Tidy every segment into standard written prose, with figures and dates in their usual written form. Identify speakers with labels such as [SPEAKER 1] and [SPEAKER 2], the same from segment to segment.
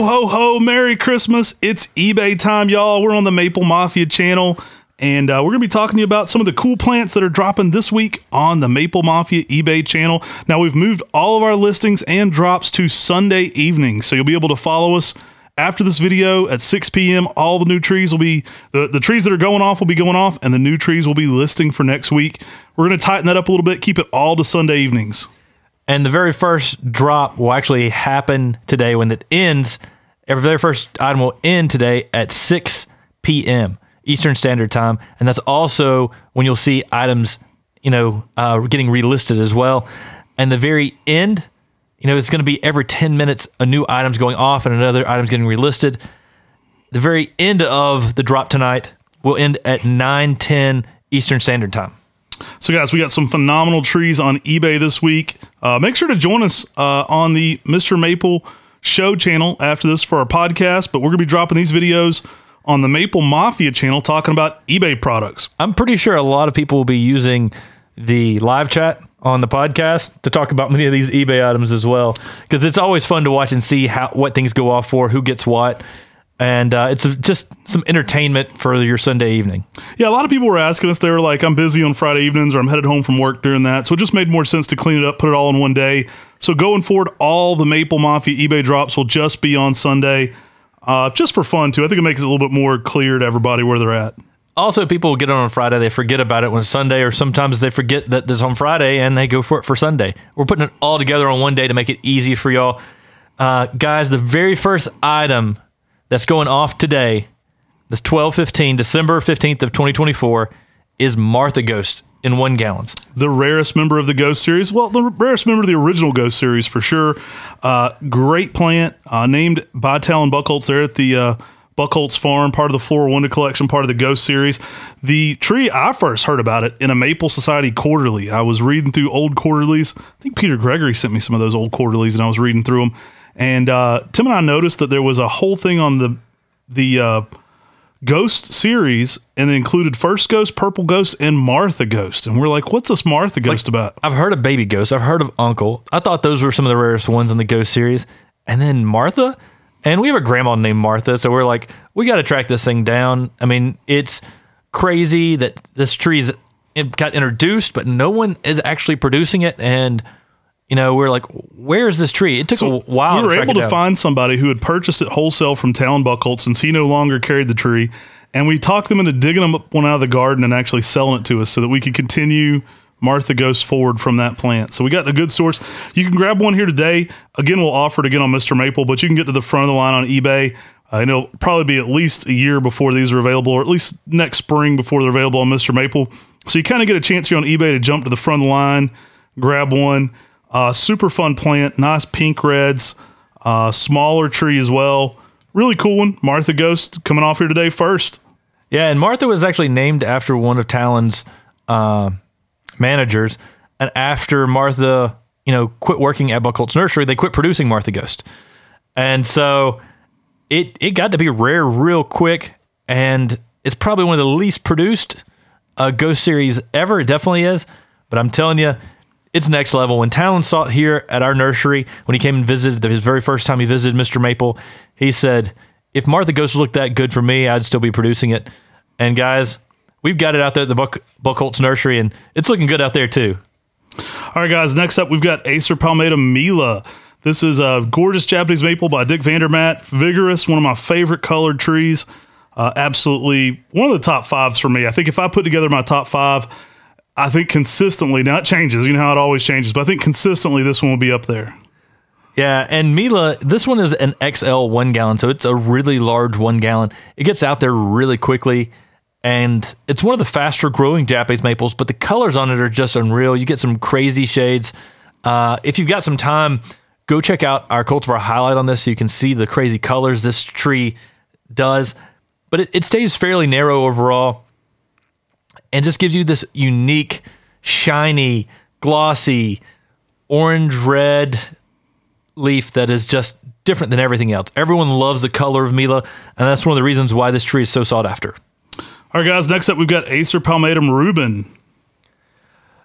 [SPEAKER 1] Ho, ho, ho. Merry Christmas. It's eBay time, y'all. We're on the Maple Mafia channel, and we're going to be talking to you about some of the cool plants that are dropping this week on the Maple Mafia eBay channel. Now, we've moved all of our listings and drops to Sunday evenings, so you'll be able to follow us after this video at 6 p.m. All the new trees will be, the trees that are going off will be going off, and the new trees will be listing for next week. We're going to tighten that up a little bit, keep it all to Sunday evenings.
[SPEAKER 2] And the very first drop will actually happen today when it ends. Every very first item will end today at 6 p.m. Eastern Standard Time. And that's also when you'll see items, getting relisted as well. And the very end, it's going to be every 10 minutes, a new item's going off and another item's getting relisted. The very end of the drop tonight will end at 9:10 Eastern Standard Time.
[SPEAKER 1] So guys, we got some phenomenal trees on eBay this week. Make sure to join us on the MrMaple show channel after this for our podcast, but we're going to be dropping these videos on the Maple Mafia channel talking about eBay products.
[SPEAKER 2] I'm pretty sure a lot of people will be using the live chat on the podcast to talk about many of these eBay items as well, because it's always fun to watch and see what things go off for, who gets what. And it's just some entertainment for your Sunday evening. Yeah, a lot of people were asking us. They were like, I'm busy on Friday evenings, or I'm headed home from work during that. So it just made more sense to clean it up, put it all in one day. So going forward, all the Maple Mafia eBay drops will just be on Sunday, just for fun, too. I think it makes it a little bit more clear to everybody where they're at. Also, people get on Friday, they forget about it when it's Sunday, or sometimes they forget that it's on Friday and they go for it for Sunday. We're putting it all together on one day to make it easy for y'all. Guys, the very first item that's going off today, this 12/15, December 15th of 2024, is Martha Ghost in 1 gallons. The rarest member of the Ghost series. Well, the rarest member of the original Ghost series for sure. Great plant, named by Talon Buchholz there at the Buchholz Farm, part of the Floral Wonder Collection, part of the Ghost series. The tree, I first heard about it in a Maple Society quarterly. I was reading through old quarterlies. I think Peter Gregory sent me some of those old quarterlies, and I was reading through them. And Tim and I noticed that there was a whole thing on the Ghost series, and it included First Ghost, Purple Ghost, and Martha Ghost. And we're like, what's this Martha Ghost about? I've heard of Baby Ghost. I've heard of Uncle. I thought those were some of the rarest ones in the Ghost series. And then Martha? And we have a grandma named Martha, so we're like, we got to track this thing down. I mean, it's crazy that this tree's got introduced, but no one is actually producing it. And we're like, where is this tree? It took a while. We were able to find somebody who had purchased it wholesale from Talon Buchholz since he no longer carried the tree. And we talked them into digging them up one out of the garden and actually selling it to us so that we could continue Martha Ghost forward from that plant. So we got a good source. You can grab one here today. Again, we'll offer it again on MrMaple, but you can get to the front of the line on eBay. It'll probably be at least a year before these are available, or at least next spring before they're available on MrMaple. So you kind of get a chance here on eBay to jump to the front of the line, grab one. Super fun plant, nice pink reds, smaller tree as well. Really cool one. Martha Ghost coming off here today first. Yeah, and Martha was actually named after one of Talon's managers. And after Martha, quit working at Buchholz Nursery, they quit producing Martha Ghost. And so it got to be rare real quick, and it's probably one of the least produced Ghost series ever. It definitely is. But I'm telling you, it's next level. When Talon saw it here at our nursery, when he came and visited, his very first time he visited MrMaple, he said, if Martha Ghost looked that good for me, I'd still be producing it. And guys, we've got it out there at the Buchholz Nursery, and it's looking good out there too. All right, guys, next up, we've got Acer Palmatum Mila. This is a gorgeous Japanese maple by Dick Vandermatt. Vigorous, one of my favorite colored trees. Absolutely one of the top 5s for me. I think if I put together my top 5, I think consistently, now it changes, you know how it always changes, but I think consistently this one will be up there. Yeah, and Mila, this one is an XL 1 gallon, so it's a really large 1 gallon. It gets out there really quickly, and it's one of the faster growing Japanese maples, but the colors on it are just unreal. You get some crazy shades. If you've got some time, go check out our cultivar highlight on this so you can see the crazy colors this tree does. But it stays fairly narrow overall, and just gives you this unique, shiny, glossy, orange-red leaf that is just different than everything else. Everyone loves the color of Mila, and that's one of the reasons why this tree is so sought after. All right, guys, next up we've got Acer Palmatum Reuben.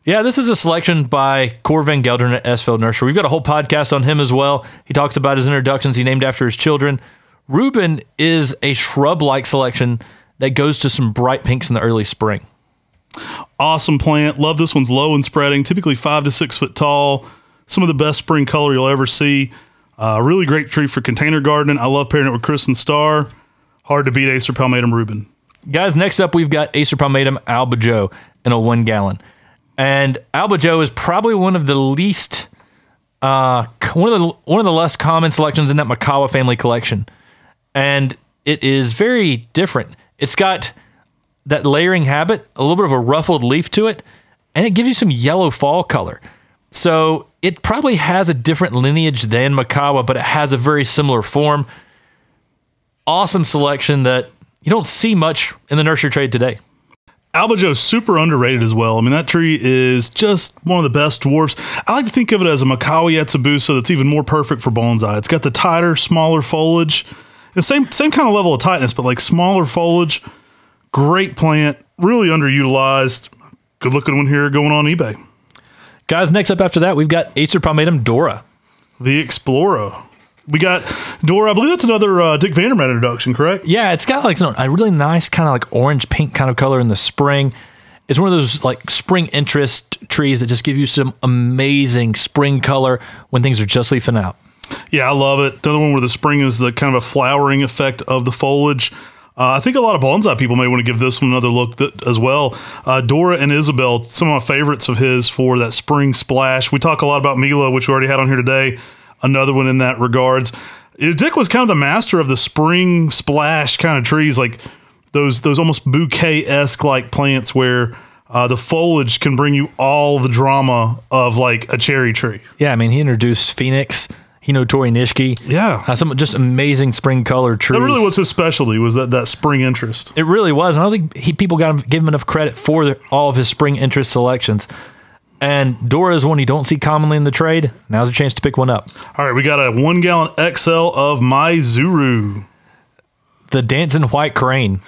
[SPEAKER 2] Yeah, this is a selection by Cor Van Gelderen at Esveld Nursery. We've got a whole podcast on him as well. He talks about his introductions he named after his children. Reuben is a shrub-like selection that goes to some bright pinks in the early spring.
[SPEAKER 1] Awesome plant. Love this one's low and spreading, typically 5 to 6 foot tall. Some of the best spring color you'll ever see. Really great tree for container gardening. I love pairing it with Kristen Star. Hard to beat Acer palmatum Reuben.
[SPEAKER 2] Guys, next up we've got Acer palmatum Alba Joe in a 1 gallon. And Alba Joe is probably one of the least, one of the less common selections in that Makawa family collection. And it is very different. It's got that layering habit, a little bit of a ruffled leaf to it, and it gives you some yellow fall color. So it probably has a different lineage than Makawa, but it has a very similar form. Awesome selection that you don't see much in the nursery trade today.
[SPEAKER 1] Alba Joe's super underrated as well. I mean, that tree is just one of the best dwarfs. I like to think of it as a Makawa Yetsubusa that's even more perfect for bonsai. It's got the tighter, smaller foliage. The same kind of level of tightness, but like smaller foliage. Great plant, really underutilized. Good looking one here going on eBay.
[SPEAKER 2] Guys, next up after that, we've got Acer palmatum Dora.
[SPEAKER 1] The Explorer. We got Dora. I believe that's another Dick Vandermeer introduction, correct?
[SPEAKER 2] Yeah, it's got like a really nice kind of like orange pink kind of color in the spring. It's one of those like spring interest trees that just give you some amazing spring color when things are just leafing out.
[SPEAKER 1] Yeah, I love it. Another one where the spring is the kind of a flowering effect of the foliage. I think a lot of bonsai people may want to give this one another look as well. Dora and Isabel, some of my favorites of his for that spring splash. We talk a lot about Mila, which we already had on here today. Another one in that regards. Dick was kind of the master of the spring splash kind of trees, like those almost bouquet-esque like plants where the foliage can bring you all the drama of like a cherry tree.
[SPEAKER 2] Yeah, I mean, he introduced Phoenix, Hinotori Nishiki.
[SPEAKER 1] Yeah.
[SPEAKER 2] Some just amazing spring color trees.
[SPEAKER 1] That really was his specialty, was that spring interest.
[SPEAKER 2] It really was. And I don't think people give him enough credit for all of his spring interest selections. And Dora is one you don't see commonly in the trade. Now's a chance to pick one up.
[SPEAKER 1] All right, we got a 1 gallon XL of Maizuru.
[SPEAKER 2] The Dancing White Crane.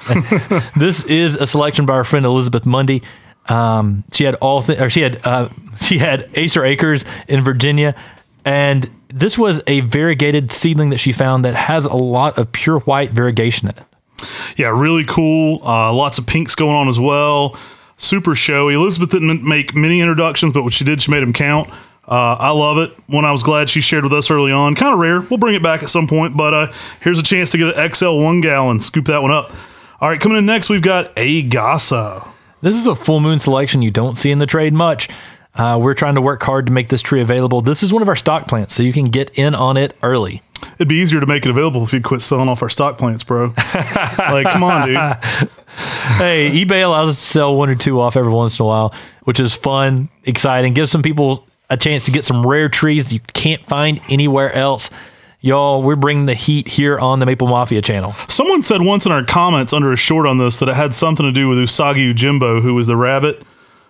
[SPEAKER 2] This is a selection by our friend Elizabeth Mundy. She had Acer Acres in Virginia, and this was a variegated seedling that she found that has a lot of pure white variegation in it.
[SPEAKER 1] Yeah, really cool. Lots of pinks going on as well. Super showy. Elizabeth didn't make many introductions, but what she did, she made them count. I love it. One I was glad she shared with us early on. Kind of rare. We'll bring it back at some point, but here's a chance to get an XL 1 gallon. Scoop that one up. All right, coming in next, we've got Agasa.
[SPEAKER 2] This is a full moon selection you don't see in the trade much. We're trying to work hard to make this tree available. This is one of our stock plants, so you can get in on it early.
[SPEAKER 1] It'd be easier to make it available if you quit selling off our stock plants, bro. Like, come on, dude.
[SPEAKER 2] Hey, eBay allows us to sell 1 or 2 off every once in a while, which is fun, exciting. Gives some people a chance to get some rare trees that you can't find anywhere else. Y'all, we're bringing the heat here on the Maple Mafia channel. Someone said once in our comments under a short on this that it had something to do with Usagi Ujimbo, who was the rabbit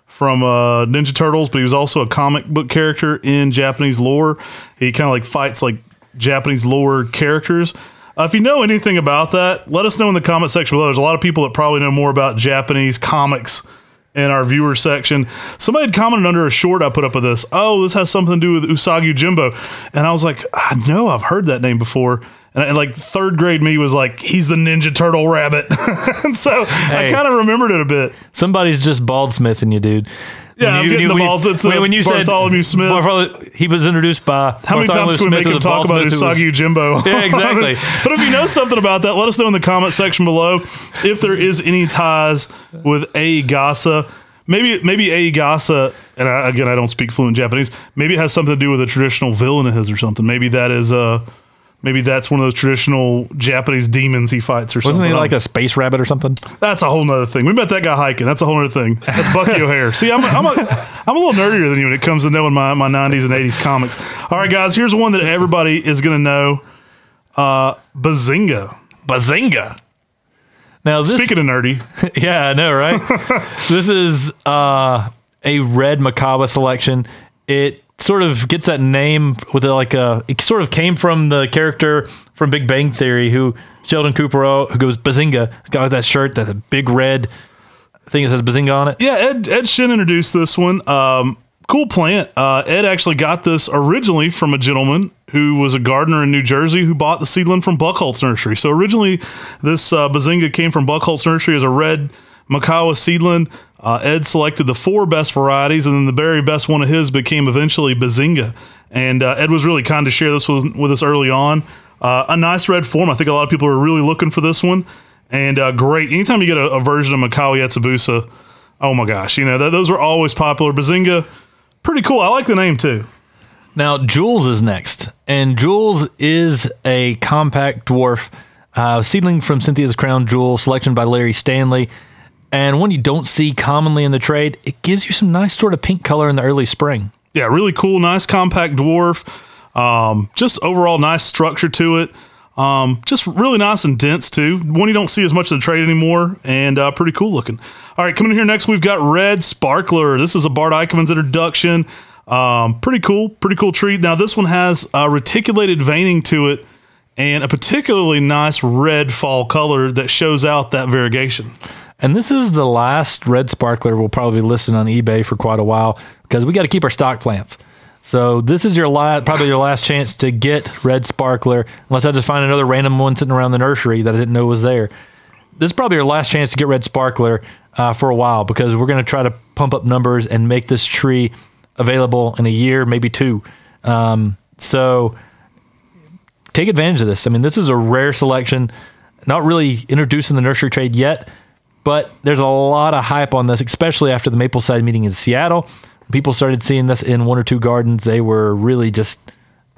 [SPEAKER 2] from Ninja Turtles, but he was also a comic book character in Japanese lore. He kind of like fights like Japanese lore characters. If you know anything about that, let us know in the comment section below. There's a lot of people that probably know more about Japanese comics in our viewer section. Somebody had commented under a short I put up of this. Oh, this has something to do with Usagi Ujimbo. And I was like, I know I've heard that name before. And like 3rd grade me was like, he's the Ninja Turtle rabbit. And so I kind of remembered it a bit. Somebody's just baldsmithing you, dude.
[SPEAKER 1] Yeah, I'm getting the balls. It's when you Bartholomew Smith.
[SPEAKER 2] He was introduced by
[SPEAKER 1] How many times can we make him talk about Usagi Ujimbo?
[SPEAKER 2] Yeah, exactly.
[SPEAKER 1] But if you know something about that, let us know in the comment section below if there is any ties with Agasa. Maybe Agasa, and again, I don't speak fluent Japanese. Maybe it has something to do with a traditional villain of his or something. Maybe that is maybe that's one of those traditional Japanese demons he fights or something.
[SPEAKER 2] Wasn't he like a space rabbit or something?
[SPEAKER 1] That's a whole nother thing. We met that guy hiking. That's a whole other thing. That's Bucky O'Hare. See, I'm a little nerdier than you when it comes to knowing my 90s and 80s comics. All right, guys, here's one that everybody is going to know. Bazinga.
[SPEAKER 2] Bazinga. Now,
[SPEAKER 1] speaking of nerdy.
[SPEAKER 2] Yeah, I know, right? This is a red Makawa selection. It sort of gets that name with it sort of came from the character from Big Bang Theory, Sheldon Cooper, who goes Bazinga. He's got that shirt, that big red thing that says Bazinga on it?
[SPEAKER 1] Yeah, Ed Shin introduced this one. Cool plant. Ed actually got this originally from a gentleman who was a gardener in New Jersey who bought the seedling from Buckholtz Nursery. So originally, this Bazinga came from Buckholtz Nursery as a red Makawa seedling. Ed selected the 4 best varieties, and then the very best one of his became eventually Bazinga. And Ed was really kind to share this with us early on. A nice red form. I think a lot of people are really looking for this one. And great. Anytime you get a version of Makawa Yatsubusa, oh my gosh, you know, those are always popular. Bazinga, pretty cool. I like the name too.
[SPEAKER 2] Now, Jules is next. And Jules is a compact dwarf seedling from Cynthia's Crown Jewel, selection by Larry Stanley. And one you don't see commonly in the trade. It gives you some nice sort of pink color in the early spring. Yeah,
[SPEAKER 1] really cool. Nice compact dwarf. Just overall nice structure to it. Just really nice and dense too. One you don't see as much in the trade anymore, and pretty cool looking. All right, coming in here next, we've got Red Sparkler. This is a Bart Eichmann's introduction. Pretty cool treat. Now this one has reticulated veining to it and a particularly nice red fall color that shows out that variegation.
[SPEAKER 2] And this is the last Red Sparkler we'll probably be listing on eBay for quite a while because we got to keep our stock plants. So this is your probably your last chance to get Red Sparkler, unless I just find another random one sitting around the nursery that I didn't know was there. This is probably your last chance to get Red Sparkler for a while because we're going to try to pump up numbers and make this tree available in a year, maybe 2. So take advantage of this. I mean, this is a rare selection, not really introduced in the nursery trade yet, but there's a lot of hype on this, especially after the Mapleside meeting in Seattle. When people started seeing this in 1 or 2 gardens, they were really just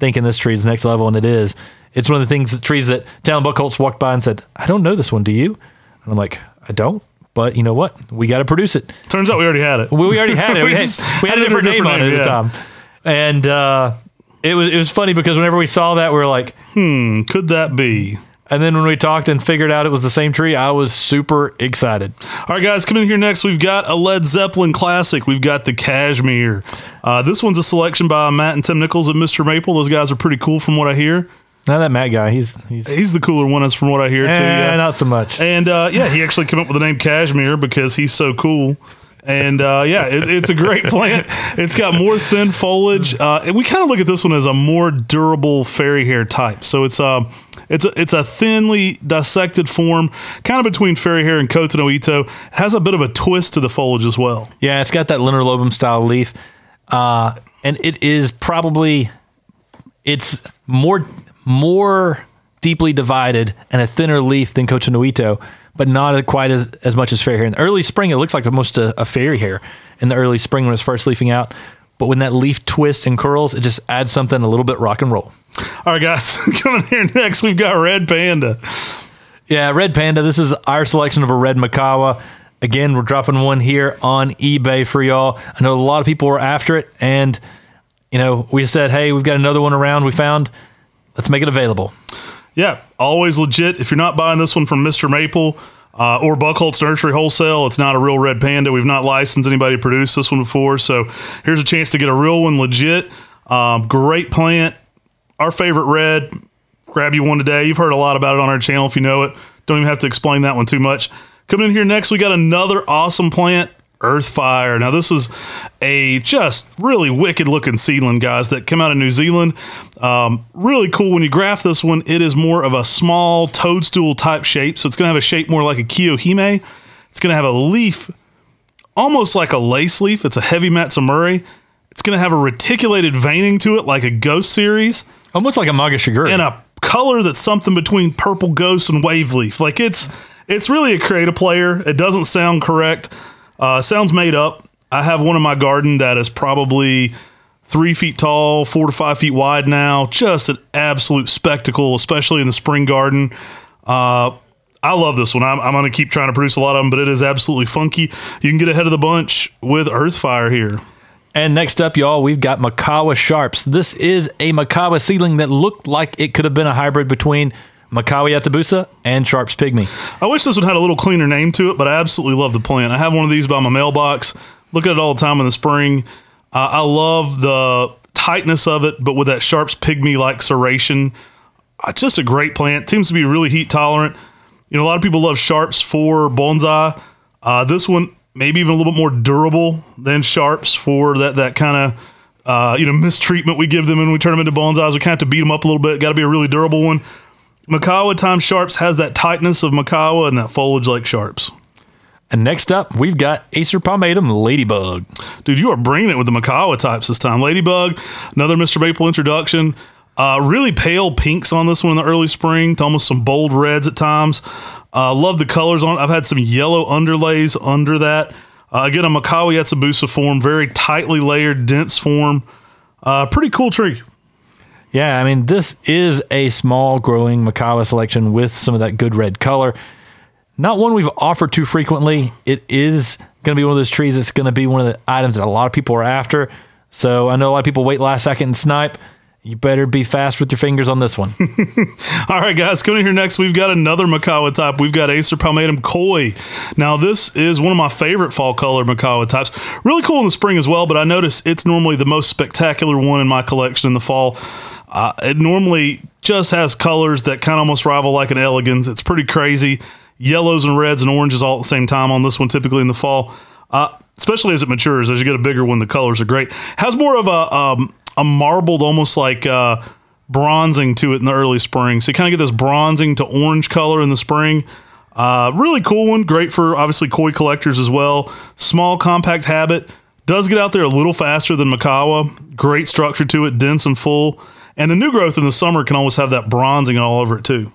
[SPEAKER 2] thinking this tree is next level, and it is. It's one of the trees that Talon Buckholtz walked by and said, I don't know this one, do you? And I'm like, I don't, but you know what? We got to produce it.
[SPEAKER 1] Turns out we already had it.
[SPEAKER 2] We already had it. we had a different name on it at the time. And it was funny because whenever we saw that, we were like,
[SPEAKER 1] could that be?
[SPEAKER 2] And then when we talked and figured out it was the same tree, I was super excited.
[SPEAKER 1] All right, guys, coming in here next, we've got a Led Zeppelin classic. We've got the Cashmere. This one's a selection by Matt and Tim Nichols at MrMaple. Those guys are pretty cool from what I hear.
[SPEAKER 2] Now that Matt guy, he's
[SPEAKER 1] the cooler one, as from what I hear too. Yeah,
[SPEAKER 2] not so much.
[SPEAKER 1] And yeah, he actually came up with the name Cashmere because he's so cool. And yeah, it's a great plant. It's got more thin foliage. And we kind of look at this one as a more durable fairy hair type. So it's a thinly dissected form, kind of between fairy hair and Koto no Ito. It has a bit of a twist to the foliage as well.
[SPEAKER 2] Yeah, it's got that Linerlobum style leaf. And it is probably, it's more deeply divided and a thinner leaf than Koto no Ito, but not quite as much as fairy hair. In the early spring, it looks like almost a fairy hair in the early spring when it's first leafing out. But when that leaf twists and curls, it just adds something a little bit rock and roll.
[SPEAKER 1] All right, guys, coming here next, we've got Red Panda.
[SPEAKER 2] Yeah, Red Panda. This is our selection of a red Makawa. Again, we're dropping one here on eBay for y'all. I know a lot of people were after it, and you know, we said, hey, we've got another one around we found. Let's make it available.
[SPEAKER 1] Yeah, always legit. If you're not buying this one from MrMaple or Buckholtz Nursery Wholesale, it's not a real Red Panda. We've not licensed anybody to produce this one before, so here's a chance to get a real one legit. Great plant. Our favorite red. Grab you one today. You've heard a lot about it on our channel if you know it. Don't even have to explain that one too much. Coming in here next, we got another awesome plant, Earthfire. Now, this is a just really wicked looking seedling, guys, that came out of New Zealand. Really cool. When you graft this one, it is more of a small toadstool type shape. So it's going to have a shape more like a Kiyohime. It's going to have a leaf almost like a lace leaf. It's a heavy Matsumuri. It's going to have a reticulated veining to it like a Ghost series.
[SPEAKER 2] Almost like a Magashiguri.
[SPEAKER 1] And a color that's something between purple ghost and wave leaf. Like it's really a creative player. It doesn't sound correct. Sounds made up. I have one in my garden that is probably 3 feet tall, 4 to 5 feet wide now. Just an absolute spectacle, especially in the spring garden. I love this one. I'm going to keep trying to produce a lot of them, but it is absolutely funky. You can get ahead of the bunch with Earthfire here.
[SPEAKER 2] And next up, y'all, we've got Makawa Sharps. This is a Makawa seedling that looked like it could have been a hybrid between Makawa Yatsubusa and Sharps Pygmy.
[SPEAKER 1] I wish this one had a little cleaner name to it, but I absolutely love the plant. I have one of these by my mailbox. Look at it all the time in the spring. I love the tightness of it, but with that Sharps Pygmy-like serration. Just a great plant. Seems to be really heat tolerant. You know, a lot of people love Sharps for bonsai. This one maybe even a little bit more durable than sharps for that kind of mistreatment we give them when we turn them into bonsais. We kind of have to beat them up a little bit. Got to be a really durable one. Makawa times sharps has that tightness of Makawa and that foliage like sharps.
[SPEAKER 2] And next up, we've got Acer Palmatum Ladybug.
[SPEAKER 1] Dude, you are bringing it with the Makawa types this time. Ladybug, another MrMaple introduction. Really pale pinks on this one in the early spring to almost some bold reds at times. Love the colors on it. I've had some yellow underlays under that. Again, a Makawa Yetsubusa form, very tightly layered, dense form. Pretty cool tree.
[SPEAKER 2] Yeah, I mean, this is a small growing Makawa selection with some of that good red color. Not one we've offered too frequently. It is going to be one of those trees that's going to be one of the items that a lot of people are after. So I know a lot of people wait last second and snipe. You better be fast with your fingers on this one.
[SPEAKER 1] All right, guys, coming in here next, we've got another Makawa type. We've got Acer Palmatum Koi. Now, this is one of my favorite fall color Makawa types. Really cool in the spring as well, but I notice it's normally the most spectacular one in my collection in the fall. It normally just has colors that kind of almost rival like an elegans. It's pretty crazy. Yellows and reds and oranges all at the same time on this one, typically in the fall. Especially as it matures, as you get a bigger one, the colors are great. Has more of a marbled, almost like bronzing to it in the early spring. So you kind of get this bronzing to orange color in the spring. Really cool one. Great for, obviously, koi collectors as well. Small, compact habit. Does get out there a little faster than Makawa. Great structure to it, dense and full. And the new growth in the summer can always have that bronzing all over it, too.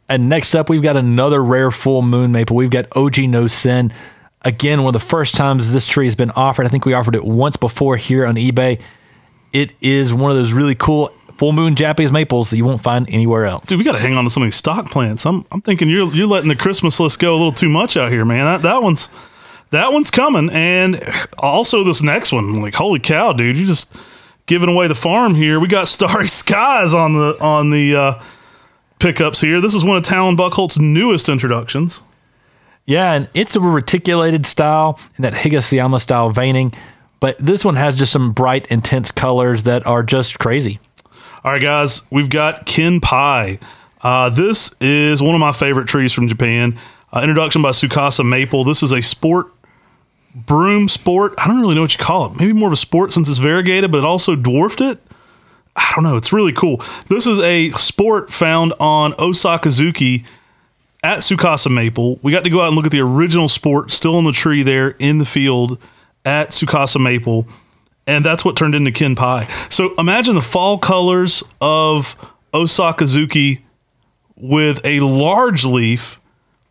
[SPEAKER 2] And next up, we've got another rare full moon maple. We've got OG No Sin. Again, one of the first times this tree has been offered. I think we offered it once before here on eBay. It is one of those really cool full moon Japanese maples that you won't find anywhere else.
[SPEAKER 1] Dude, we got to hang on to some of these stock plants. I'm thinking you're letting the Christmas list go a little too much out here, man. That one's coming. And also this next one, like, holy cow, dude, you're just giving away the farm here. We got Starry Skies on the pickups here. This is one of Talon Buckholtz's newest introductions.
[SPEAKER 2] Yeah, and it's a reticulated style and that Higashiyama style veining, but this one has just some bright, intense colors that are just crazy.
[SPEAKER 1] All right, guys, we've got Kinpai. This is one of my favorite trees from Japan. Introduction by Tsukasa Maple. This is a broom sport. I don't really know what you call it. Maybe more of a sport since it's variegated, but it also dwarfed it. I don't know. It's really cool. This is a sport found on Osakazuki at Tsukasa Maple. We got to go out and look at the original sport still on the tree there in the field at Tsukasa Maple. And that's what turned into Kinpai. So imagine the fall colors of Osakazuki with a large leaf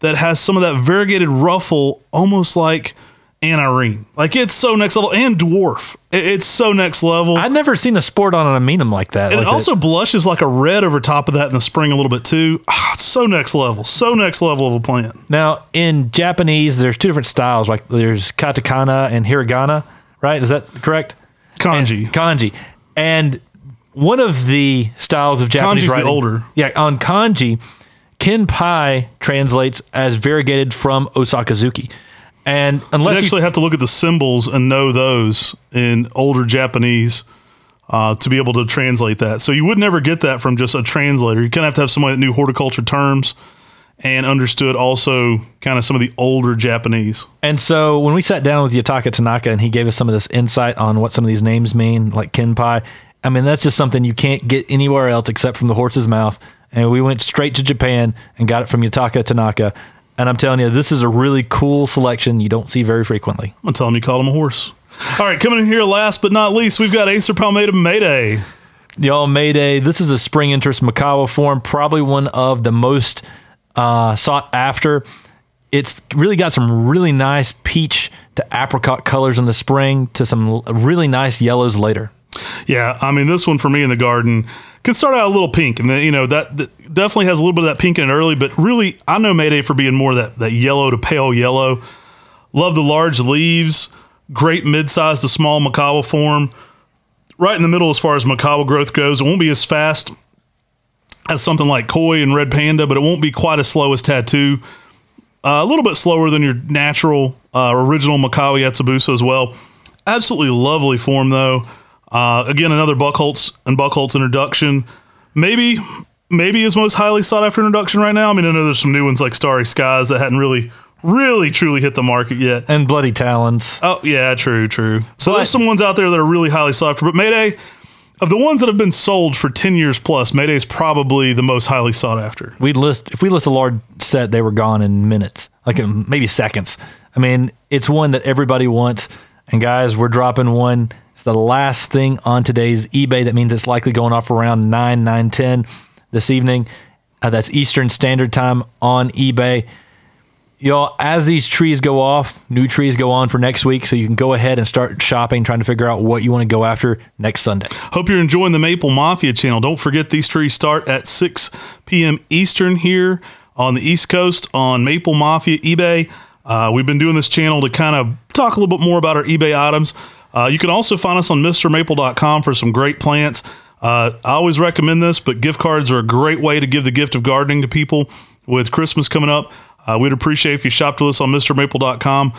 [SPEAKER 1] that has some of that variegated ruffle, almost like Anarene. Like, it's so next level, and dwarf. It's so next level.
[SPEAKER 2] I've never seen a sport on an amenum like that.
[SPEAKER 1] And
[SPEAKER 2] like
[SPEAKER 1] it also blushes like a red over top of that in the spring a little bit too. It's so next level. So next level of a plant.
[SPEAKER 2] Now, in Japanese, there's two different styles. Like, there's katakana and hiragana, right? Is that correct?
[SPEAKER 1] Kanji.
[SPEAKER 2] Kanji. And one of the styles of Japanese
[SPEAKER 1] Kanji's
[SPEAKER 2] writing,
[SPEAKER 1] the older.
[SPEAKER 2] Yeah, on kanji, Kinpai translates as variegated from Osakazuki. And unless
[SPEAKER 1] you actually have to look at the symbols and know those in older Japanese to be able to translate that. So you would never get that from just a translator. You kind of have to have somebody that knew horticulture terms and understood also kind of some of the older Japanese.
[SPEAKER 2] And so when we sat down with Yutaka Tanaka and he gave us some of this insight on what some of these names mean, like Kinpai, I mean, that's just something you can't get anywhere else except from the horse's mouth. And we went straight to Japan and got it from Yutaka Tanaka. And I'm telling you, this is a really cool selection you don't see very frequently.
[SPEAKER 1] I'm telling you, call him a horse. All right, coming in here last but not least, we've got Acer Palmatum Mayday.
[SPEAKER 2] Y'all, Mayday, this is a spring interest Makawa form, probably one of the most sought after. It's really got some really nice peach to apricot colors in the spring to some really nice yellows later.
[SPEAKER 1] Yeah, I mean, this one for me in the garden can start out a little pink, and then, you know, that definitely has a little bit of that pink in it early, but really, I know Mayday for being more that yellow to pale yellow. Love the large leaves, great mid-sized to small Makawa form. Right in the middle as far as Makawa growth goes. It won't be as fast as something like Koi and Red Panda, but it won't be quite as slow as Tattoo. A little bit slower than your natural original Makawa Yetsubusa as well. Absolutely lovely form, though. Again, another Buckholtz introduction. Maybe his most highly sought after introduction right now. I mean, I know there's some new ones like Starry Skies that hadn't really really truly hit the market yet.
[SPEAKER 2] And Bloody Talons.
[SPEAKER 1] Oh, yeah, true. So there's some ones out there that are really highly sought after, but Mayday, of the ones that have been sold for 10 years plus, Mayday is probably the most highly sought after.
[SPEAKER 2] If we list a large set, they were gone in minutes, like maybe seconds. I mean, it's one that everybody wants. And guys, we're dropping one. It's the last thing on today's eBay. That means it's likely going off around 9:10 this evening. That's Eastern Standard Time on eBay. Y'all, as these trees go off, new trees go on for next week, so you can go ahead and start shopping, trying to figure out what you want to go after next Sunday.
[SPEAKER 1] Hope you're enjoying the Maple Mafia channel. Don't forget these trees start at 6 p.m. Eastern here on the East Coast on Maple Mafia eBay. We've been doing this channel to kind of talk a little bit more about our eBay items. You can also find us on mrmaple.com for some great plants. I always recommend this, but gift cards are a great way to give the gift of gardening to people with Christmas coming up. We'd appreciate if you shopped with us on mrmaple.com.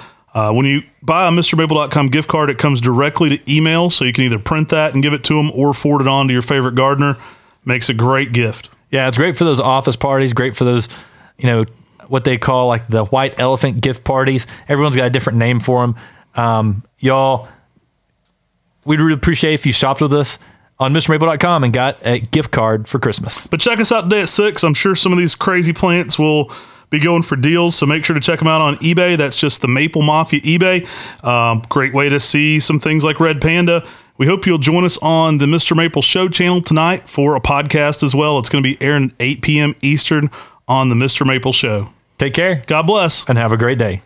[SPEAKER 1] When you buy a mrmaple.com gift card, it comes directly to email, so you can either print that and give it to them or forward it on to your favorite gardener. Makes a great gift.
[SPEAKER 2] Yeah, it's great for those office parties, great for those, what they call like the white elephant gift parties. Everyone's got a different name for them. Y'all, we'd really appreciate if you shopped with us on mrmaple.com and got a gift card for Christmas.
[SPEAKER 1] But check us out today at 6. I'm sure some of these crazy plants will be going for deals, so make sure to check them out on eBay. That's just the Maple Mafia eBay. Great way to see some things like Red Panda. We hope you'll join us on the Mr. Maple Show channel tonight for a podcast as well. It's going to be airing at 8 p.m. Eastern on the Mr. Maple Show.
[SPEAKER 2] Take care.
[SPEAKER 1] God bless.
[SPEAKER 2] And have a great day.